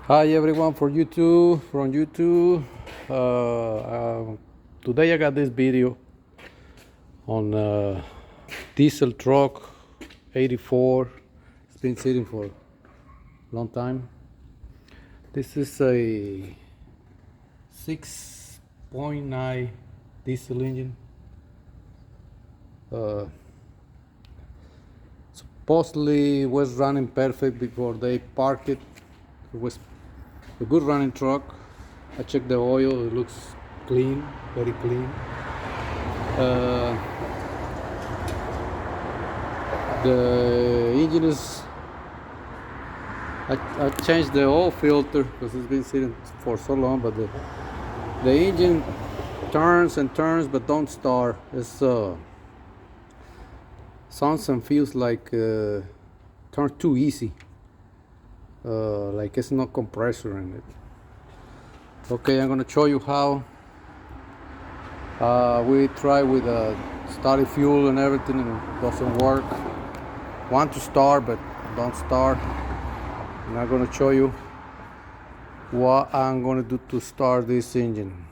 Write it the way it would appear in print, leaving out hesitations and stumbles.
Hi everyone from YouTube. Today I got this video on diesel truck 84. It's been sitting for a long time. This is a 6.9 diesel engine. Supposedly was running perfect before they parked it. It was a good running truck. I checked the oil, it looks clean, very clean. The engine is, I changed the oil filter because it's been sitting for so long, but the engine turns and turns but don't start. It's sounds and feels like turns too easy. Like it's no compressor in it. Okay, I'm gonna show you how we try with started fuel and everything and it doesn't work. Want to start but don't start. And I'm gonna show you what I'm gonna do to start this engine.